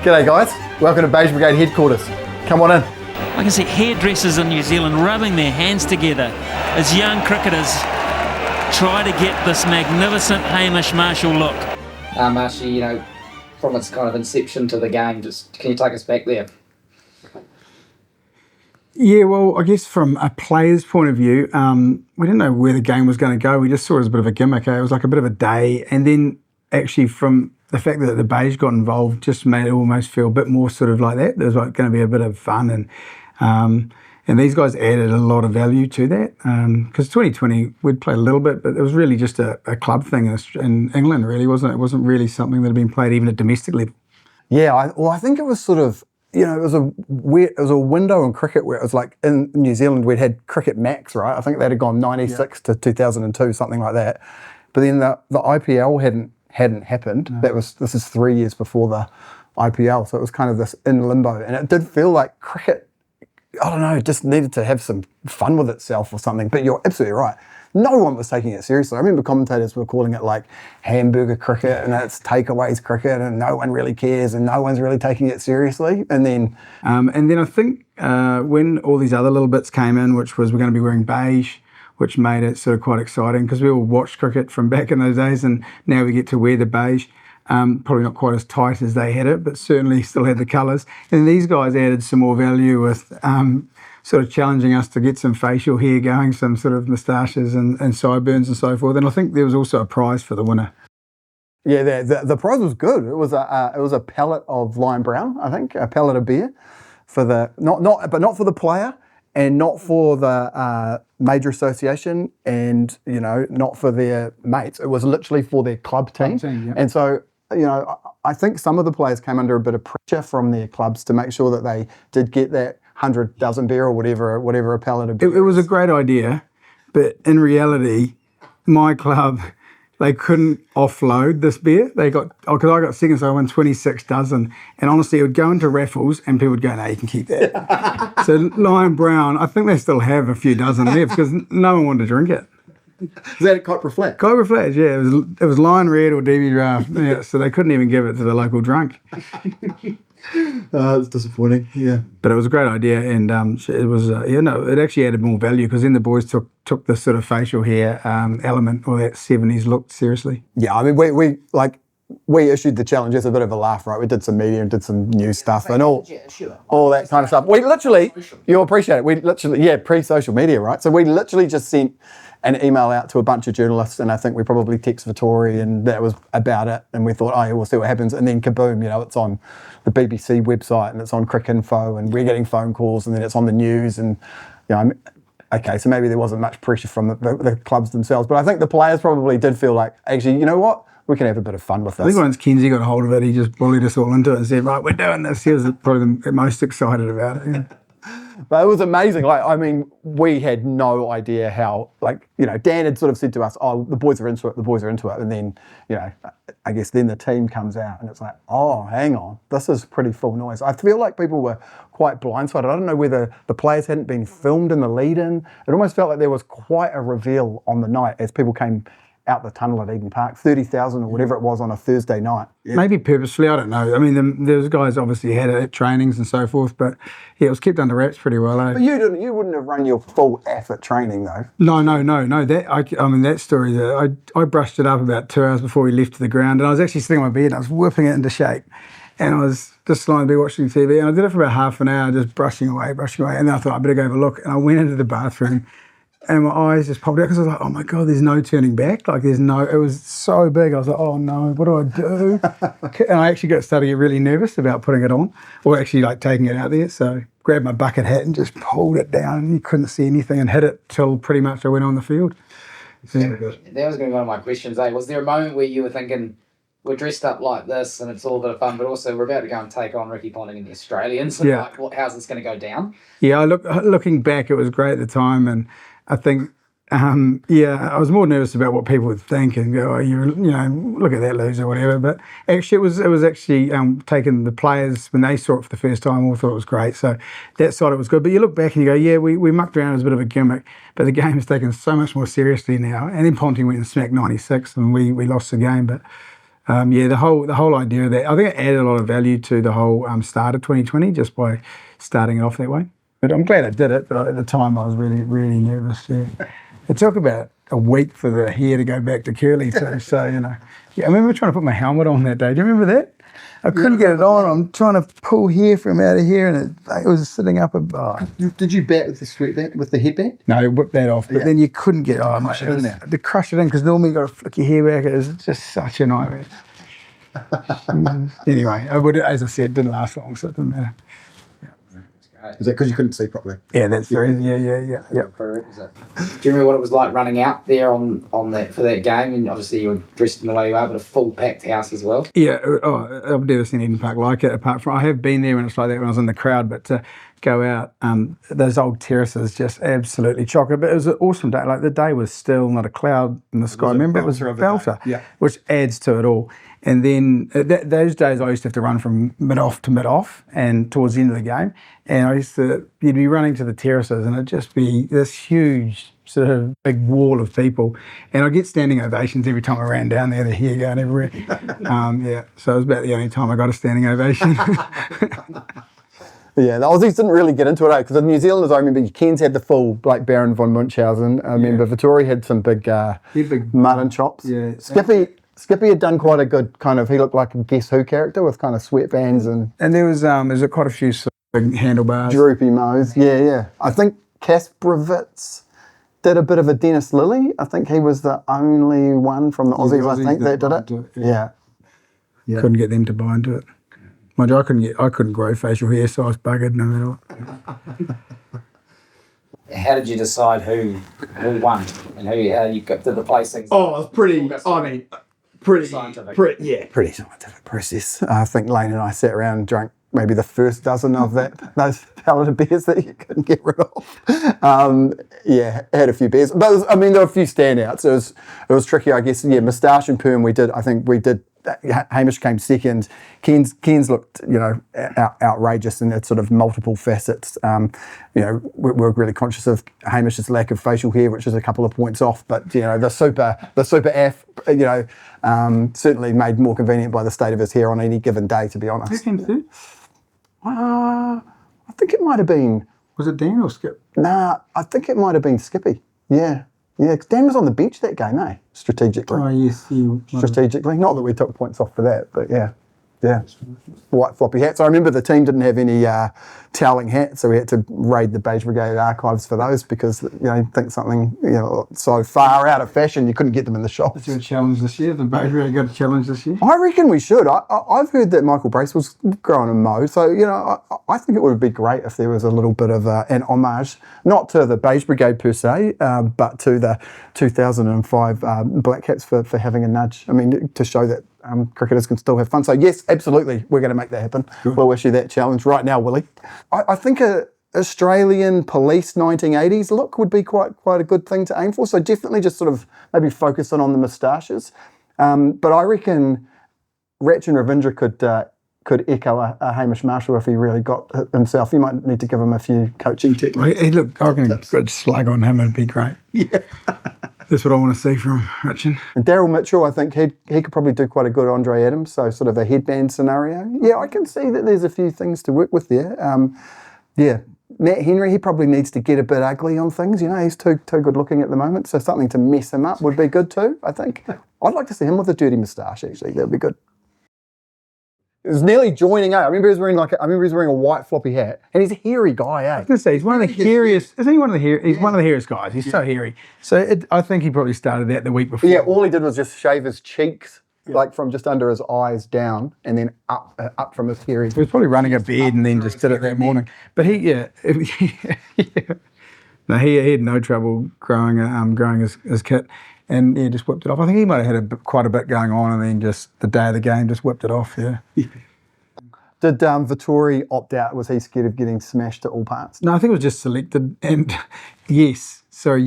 G'day guys, welcome to Beige Brigade headquarters. Come on in. I can see hairdressers in New Zealand rubbing their hands together as young cricketers try to get this magnificent Hamish Marshall look. Marshy, you know, from its kind of inception to the game, just can you take us back there? Yeah, well, I guess from a player's point of view, we didn't know where the game was going to go. We just saw it as a bit of a gimmick. It was like a bit of a day. And then actually from the fact that the Beige got involved just made it almost feel a bit more sort of like that. There was like going to be a bit of fun. And these guys added a lot of value to that. Because 2020, we'd played a little bit, but it was really just a club thing in England, really, wasn't it? It wasn't really something that had been played even at domestic level. Yeah, I think it was sort of, you know, it was a window in cricket where it was like in New Zealand we'd had Cricket Max, right? I think that had gone 96 to 2002, something like that. But then the IPL hadn't happened. No. This is 3 years before the IPL, so it was kind of this in limbo, and it did feel like cricket, I don't know, just needed to have some fun with itself or something. But you're absolutely right. No one was taking it seriously. I remember commentators were calling it like hamburger cricket and it's takeaways cricket and no one really cares and no one's really taking it seriously. And then I think when all these other little bits came in, which was we're going to be wearing beige, which made it sort of quite exciting because we all watched cricket from back in those days and now we get to wear the beige. Probably not quite as tight as they had it, but certainly still had the colours. And these guys added some more value with sort of challenging us to get some facial hair going, some sort of moustaches and sideburns and so forth. And I think there was also a prize for the winner. Yeah, the prize was good. It was a pellet of lime brown, I think, a pellet of beer for the not for the player and not for the major association and not for their mates. It was literally for their club team. Yeah. And so I think some of the players came under a bit of pressure from their clubs to make sure that they did get that 100 dozen beer or whatever a pellet of beer. It was a great idea, but in reality, my club, they couldn't offload this beer. Because I got second, so I won 26 dozen. And honestly, it would go into raffles and people would go, no, you can keep that. So Lion Brown, I think they still have a few dozen left because no one wanted to drink it. Is that at Copper Flat? Copper Flat, yeah. It was Lion Red or DB Draft. Yeah, so they couldn't even give it to the local drunk. It's disappointing, yeah. But it was a great idea, and it was, it actually added more value because then the boys took the sort of facial hair element or that 70s look seriously. Yeah, I mean, we issued the challenge as a bit of a laugh, right? We did some media and did some news stuff and all that kind of stuff. We literally, you'll appreciate it, pre-social media, right? So we literally just sent an email out to a bunch of journalists, and I think we probably texted Vittori, and that was about it. And we thought, oh yeah, we'll see what happens. And then kaboom, it's on the BBC website and it's on Cricinfo, and we're getting phone calls, and then it's on the news. And okay, so maybe there wasn't much pressure from the clubs themselves, but I think the players probably did feel like, actually, you know what? We can have a bit of fun with this. I think once Kenzie got hold of it, he just bullied us all into it and said, right, we're doing this. He was probably the most excited about it. Yeah. But it was amazing. We had no idea how, Dan had sort of said to us, oh, the boys are into it. And then, I guess then the team comes out and it's like, oh, hang on, this is pretty full noise. I feel like people were quite blindsided. I don't know whether the players hadn't been filmed in the lead-in. It almost felt like there was quite a reveal on the night as people came out the tunnel at Eden Park, 30,000 or whatever it was on a Thursday night. Yeah. Maybe purposefully, I don't know. I mean, those guys obviously had it at trainings and so forth, but yeah, it was kept under wraps pretty well. But you wouldn't have run your full effort training though. No. That story, I brushed it up about 2 hours before we left the ground, and I was actually sitting on my bed and I was whipping it into shape, and I was just lying to be watching TV, and I did it for about half an hour, just brushing away, and then I thought I better go have a look, and I went into the bathroom. And my eyes just popped out because I was like, oh my God, there's no turning back. It was so big. I was like, oh no, what do I do? And I actually started to get really nervous about putting it on or actually taking it out there. So grabbed my bucket hat and just pulled it down and you couldn't see anything and hit it till pretty much I went on the field. Yeah. That was going to be one of my questions, eh? Was there a moment where you were thinking, we're dressed up like this and it's all a bit of fun, but also we're about to go and take on Ricky Ponting and the Australians. And how's this going to go down? Yeah, looking back, it was great at the time, and I think, I was more nervous about what people would think and go, look at that loser or whatever. But actually, it was actually taking the players, when they saw it for the first time, all thought it was great. So that side of it was good. But you look back and you go, yeah, we mucked around as a bit of a gimmick, but the game is taken so much more seriously now. And then Ponting went and smacked 96 and we lost the game. But The whole idea of that, I think it added a lot of value to the whole start of 2020 just by starting it off that way. But I'm glad I did it, but at the time I was really, really nervous. Yeah. It took about a week for the hair to go back to curly too, so, you know. Yeah, I remember trying to put my helmet on that day. Do you remember that? I couldn't get it on. I'm trying to pull hair from out of here, and it was sitting up. Did you bat with the sweatband, with the headband? No, I whipped that off, but then you couldn't get to crush it in, because normally you got to flick your hair back. It was just such a nightmare. Anyway, as I said, it didn't last long, so it didn't matter. Is that because you couldn't see properly? Yeah, that's the reason. Yeah. Do you remember what it was like running out there on that for that game? And obviously you were dressed in the way you are, but a full packed house as well. Yeah, I've never seen Eden Park like it. Apart from I have been there when it's like that when I was in the crowd, but to go out, those old terraces just absolutely chocker. But it was an awesome day. Like the day was still not a cloud in the sky. Remember, it was a belter, which adds to it all. And then those days I used to have to run from mid-off to mid-off and towards the end of the game. And you'd be running to the terraces and it'd just be this huge sort of big wall of people. And I'd get standing ovations every time I ran down there, the hair going everywhere. So it was about the only time I got a standing ovation. Yeah, the Aussies didn't really get into it, because the New Zealanders, I remember, Cairns had the full Blake Baron von Munchausen. I remember Vittori had some big mutton chops. Yeah. Skippy had done quite a good kind of, he looked like a Guess Who character with kind of sweatbands and there was quite a few sort of big handlebars. Droopy Moes. Yeah. I think Kasprowitz did a bit of a Dennis Lilly. I think he was the only one from the Aussies, I think, that did it. Yeah. Couldn't get them to buy into it. Mind you, I couldn't grow facial hair, so I was buggered no matter what. How did you decide who won and how you did the placings? Oh, it was pretty scientific. Pretty scientific process. I think Lane and I sat around and drank maybe the first dozen of those pallet of beers that you couldn't get rid of. Had a few beers, but there were a few standouts. It was tricky, I guess. Yeah, moustache and perm. We did. Hamish came second. Cairns looked, outrageous in its sort of multiple facets. We're really conscious of Hamish's lack of facial hair, which is a couple of points off. But the super af, certainly made more convenient by the state of his hair on any given day. To be honest. Who came third? I think it might have been. Was it Dan or Skip? Nah, I think it might have been Skippy. Yeah. Yeah, because Dan was on the bench that game, strategically. Oh, yes. Strategically. Not that we took points off for that, but yeah. White floppy hats. I remember the team didn't have any toweling hats, so we had to raid the Beige Brigade archives for those because, I think something, so far out of fashion, you couldn't get them in the shops. Is there a challenge this year? The Beige Brigade got a challenge this year? I reckon we should. I've heard that Michael Brace was growing a mode, so, I think it would be great if there was a little bit of an homage, not to the Beige Brigade per se, but to the 2005 BLACKCAPS for having a nudge. I mean, to show that cricketers can still have fun. So yes, absolutely, we're going to make that happen. Good. We'll issue that challenge right now, Willie. I think a Australian police 1980s look would be quite a good thing to aim for. So definitely just sort of maybe focus on the moustaches. But I reckon Ratch and Ravindra could echo a Hamish Marshall if he really got himself. You might need to give him a few coaching techniques. Hey, look, I can good slug on him. It'd be great. Yeah. That's what I want to see from Ratchin. And Daryl Mitchell, I think he could probably do quite a good Andre Adams, so sort of a headband scenario. Yeah, I can see that there's a few things to work with there. Matt Henry, he probably needs to get a bit ugly on things. He's too good looking at the moment, so something to mess him up would be good too, I think. I'd like to see him with a dirty moustache, actually. That would be good. It was nearly joining out. I remember he was wearing a white floppy hat, and he's a hairy guy, I was going to say, he's one of the hairiest. Isn't he one of the hairiest? He's one of the hairiest guys. He's so hairy. So I think he probably started that the week before. Yeah, all he did was just shave his cheeks, like from just under his eyes down, and then up from his hairy. He was probably running a beard and then just did it that morning. But he had no trouble growing his kit. And just whipped it off. I think he might have had quite a bit going on, and then just the day of the game, just whipped it off. Yeah. Did Vittori opt out? Was he scared of getting smashed to all parts? No, I think it was just selected. And yes. Sorry,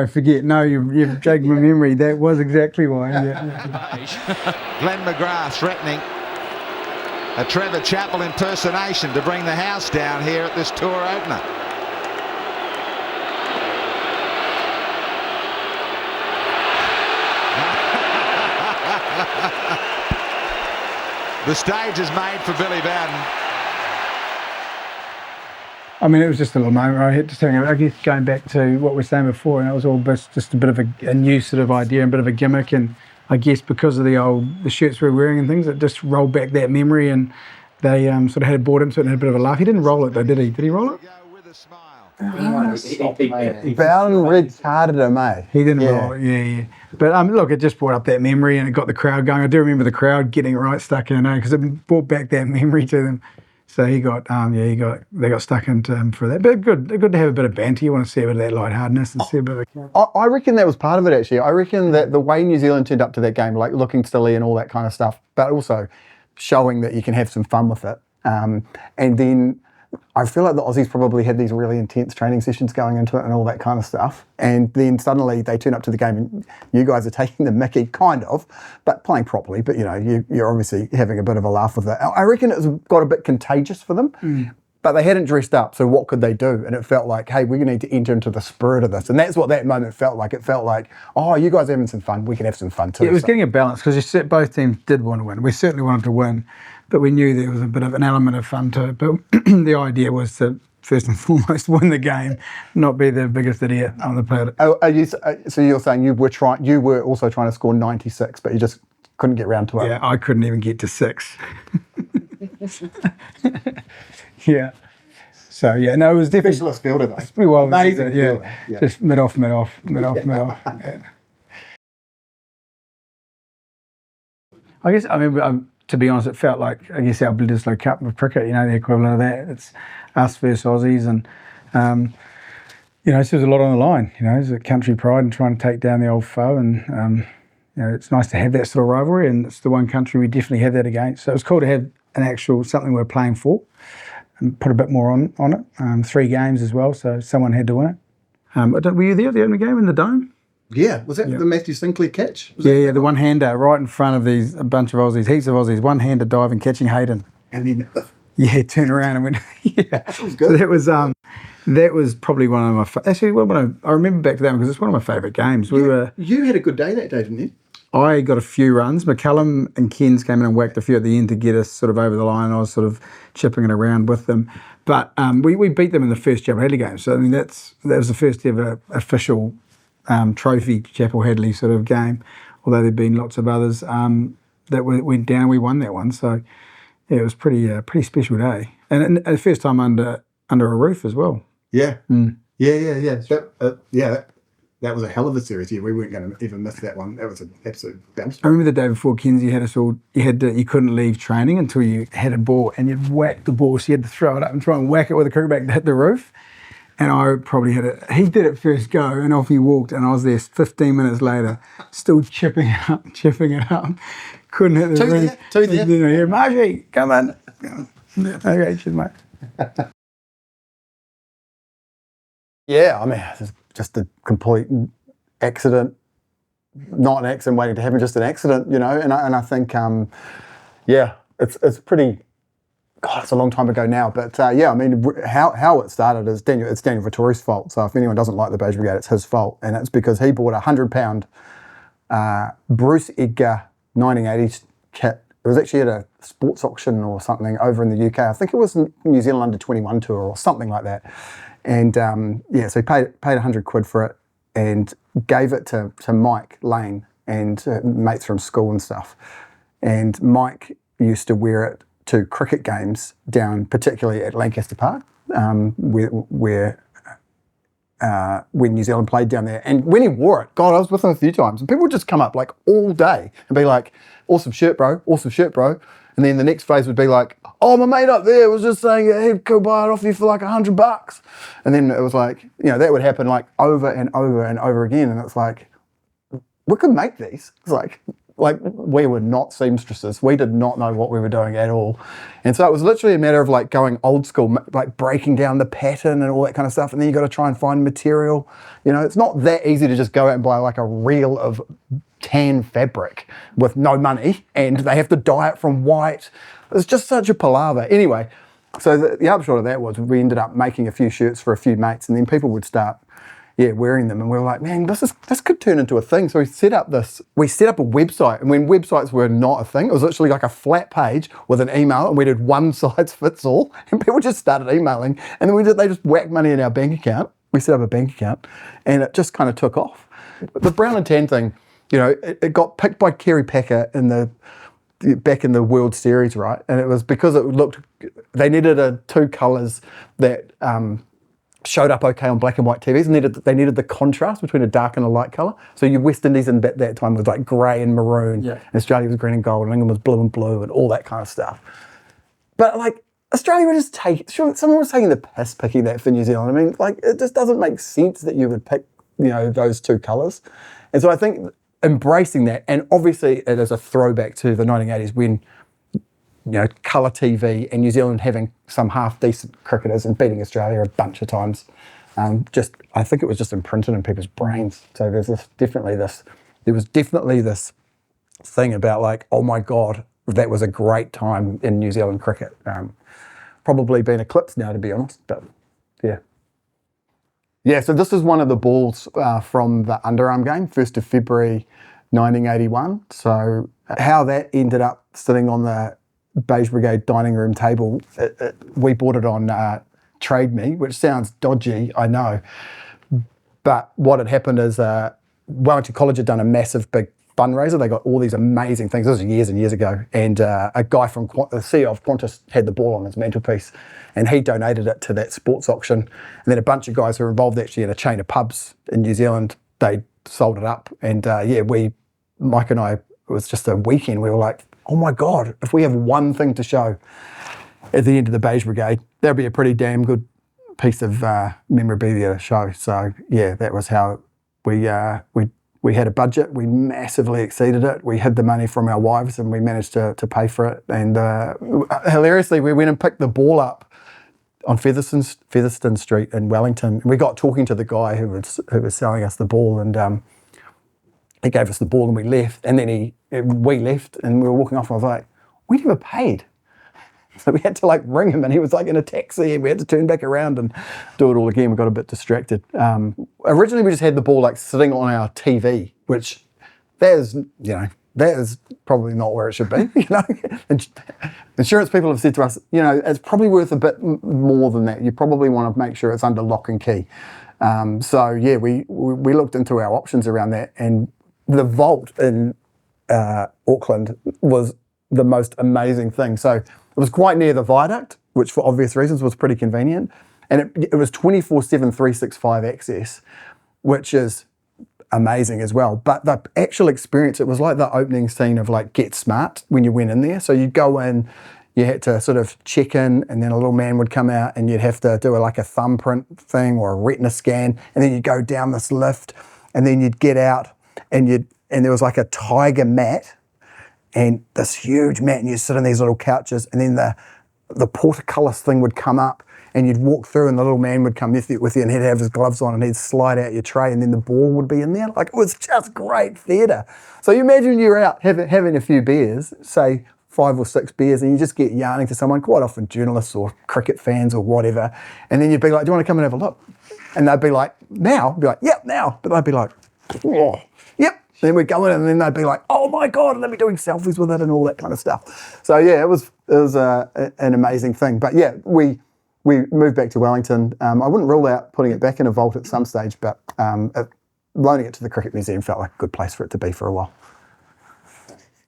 I forget. No, you've jogged my memory. That was exactly why. Yeah. Glenn McGrath threatening a Trevor Chappell impersonation to bring the house down here at this tour opener. The stage is made for Billy Bowden. I mean, it was just a little moment where I had to say, I guess going back to what we were saying before, and it was all just a bit of a new sort of idea, a bit of a gimmick, and I guess because of the shirts we were wearing and things, it just rolled back that memory, and they sort of had bought into it and had a bit of a laugh. He didn't roll it though, did he? Did he roll it? Bowden red-carded him, eh? He didn't roll it, yeah. But look, it just brought up that memory and it got the crowd going. I do remember the crowd getting right stuck in, because it brought back that memory to them. So they got stuck into him for that. But good to have a bit of banter. You want to see a bit of that lightheartedness and see a bit of I reckon that was part of it, actually. I reckon that the way New Zealand turned up to that game, like looking silly and all that kind of stuff, but also showing that you can have some fun with it. And then I feel like the Aussies probably had these really intense training sessions going into it and all that kind of stuff. And then suddenly they turn up to the game and you guys are taking the mickey, kind of, but playing properly. But, you're obviously having a bit of a laugh with it. I reckon it's got a bit contagious for them, but they hadn't dressed up. So what could they do? And it felt like, hey, we need to enter into the spirit of this. And that's what that moment felt like. It felt like, oh, you guys are having some fun. We can have some fun too. Yeah, it was getting a balance because both teams did want to win. We certainly wanted to win. But we knew there was a bit of an element of fun to it. But the idea was to first and foremost win the game, not be the biggest idiot on the planet. So you're saying you were also trying to score 96, but you just couldn't get round to it. Yeah, I couldn't even get to 6. Yeah. So no, it was definitely Specialist fielder though. Pretty well, amazing. Yeah. Just mid off. Yeah. I guess to be honest, it felt like, I guess, our Bledisloe Cup of cricket, the equivalent of that. It's us versus Aussies, and, so there's a lot on the line, there's a country pride and trying to take down the old foe, and, it's nice to have that sort of rivalry, and it's the one country we definitely have that against. So it's cool to have an actual, something we're playing for, and put a bit more on it. 3 games as well, so someone had to win it. Were you there, the opening game in the Dome? Yeah, was that the Matthew Sinclair catch? Yeah, the one-hander right in front of a bunch of Aussies, heaps of Aussies, one-hander diving, catching Hayden. And then... turn around and went, That was good. So that was probably one of my... I remember back to that one because it's one of my favourite games. You had a good day that day, didn't you? I got a few runs. McCallum and Kens came in and whacked a few at the end to get us sort of over the line. I was sort of chipping it around with them. But we beat them in the first Chapel Hadley game. So, that was the first ever official trophy Chapel Hadley sort of game, although there'd been lots of others that went down. We won that one. So, yeah, it was pretty special day. And the first time under a roof as well. Yeah. Yeah. That was a hell of a series. Yeah, we weren't going to even miss that one. That was an absolute bounce. I remember the day before Kenzie had us all. You couldn't leave training until you had a ball, and you'd whack the ball. So you had to throw it up and try and whack it with a cricket bat to hit the roof. And I probably hit it. He did it first go, and off he walked. And I was there 15 minutes later, still chipping it up. Couldn't hit the roof. Two there. Yeah, Margie, come on. Okay, cheers, mate. Yeah, I mean, it's just a complete accident, not an accident waiting to happen, just an accident, and I think, it's pretty, God, it's a long time ago now, but I mean, how it started is it's Daniel Vittori's fault, so if anyone doesn't like the Beige Brigade, it's his fault, and it's because he bought a £100 Bruce Edgar 1980s kit. It was actually at a sports auction or something over in the UK. I think it was New Zealand Under 21 tour or something like that. And so he paid £100 for it and gave it to Mike Lane and mates from school and stuff. And Mike used to wear it to cricket games down, particularly at Lancaster Park, where when New Zealand played down there. And when he wore it, God, I was with him a few times, and people would just come up like all day and be like, awesome shirt, bro. And then the next phase would be like, oh, my mate up there was just saying he'd go buy it off you for like $100. And then it was like, that would happen like over and over and over again. And it's like, we could make these. It's like we were not seamstresses. We did not know what we were doing at all. And so it was literally a matter of like going old school, like breaking down the pattern and all that kind of stuff. And then you got to try and find material. It's not that easy to just go out and buy like a reel of tan fabric with no money, and they have to dye it from white. It's just such a palaver. Anyway, so the upshot of that was we ended up making a few shirts for a few mates, and then people would start wearing them, and we were like, man, this could turn into a thing. So we set up a website, and when websites were not a thing, it was literally like a flat page with an email, and we did one size fits all, and people just started emailing, and then they just whacked money in our bank account. We set up a bank account, and it just kind of took off. The brown and tan thing, it got picked by Kerry Packer back in the World Series, right? And it was because they needed two colours that showed up okay on black and white TVs. They needed the contrast between a dark and a light colour. So your West Indies in that time was like grey and maroon, and Australia was green and gold, and England was blue and blue, and all that kind of stuff. But like Australia would just someone was taking the piss picking that for New Zealand. I mean, like it just doesn't make sense that you would pick those two colours. And so I think embracing that, and obviously it is a throwback to the 1980s when colour TV and New Zealand having some half decent cricketers and beating Australia a bunch of times. I think it was just imprinted in people's brains. So there was definitely this thing about like, oh my God, that was a great time in New Zealand cricket. Probably been eclipsed now, to be honest, but yeah. Yeah, so this is one of the balls from the underarm game, 1st of February 1981. So how that ended up sitting on the Beige Brigade dining room table, we bought it on Trade Me, which sounds dodgy, I know. But what had happened is Wellington College had done a massive big fundraiser. They got all these amazing things. This was years and years ago. And a guy from the CEO of Qantas had the ball on his mantelpiece, and he donated it to that sports auction. And then a bunch of guys who were involved actually in a chain of pubs in New Zealand, they sold it up. And Mike and I, it was just a weekend, we were like, oh my God, if we have one thing to show at the end of the Beige Brigade, that'd be a pretty damn good piece of memorabilia to show. So yeah, that was how we had a budget. We massively exceeded it. We hid the money from our wives, and we managed to pay for it. And hilariously, we went and picked the ball up on Featherston Street in Wellington. We got talking to the guy who was selling us the ball, and he gave us the ball, and we left. And then we left, and we were walking off, and I was like, we never paid. So we had to like ring him, and he was like in a taxi, and we had to turn back around and do it all again. We got a bit distracted. Originally, we just had the ball like sitting on our TV, which that is probably not where it should be. Insurance people have said to us, it's probably worth a bit more than that. You probably want to make sure it's under lock and key. So yeah, we looked into our options around that, and the vault in Auckland was the most amazing thing. So it was quite near the viaduct, which for obvious reasons was pretty convenient. And it was 24/7, 365 access, which is amazing as well. But the actual experience, it was like the opening scene of like Get Smart when you went in there. So you'd go in, you had to sort of check in, and then a little man would come out, and you'd have to do like a thumbprint thing or a retina scan. And then you'd go down this lift, and then you'd get out, and there was like a tiger mat, and this huge mat, and you sit on these little couches, and then the portcullis thing would come up, and you'd walk through, and the little man would come with you, and he'd have his gloves on, and he'd slide out your tray, and then the ball would be in there. Like, it was just great theatre. So you imagine you're out having a few beers, say 5 or 6 beers, and you just get yarning to someone, quite often journalists or cricket fans or whatever, and then you'd be like, do you want to come and have a look? And they'd be like, now? I'd be like, yep, now. But they'd be like, oh, yep. Then we'd go in, and then they'd be like, oh my God, and they'd be doing selfies with it and all that kind of stuff. So yeah, it was an amazing thing. But yeah, we moved back to Wellington. I wouldn't rule out putting it back in a vault at some stage, but loaning it to the Cricket Museum felt like a good place for it to be for a while.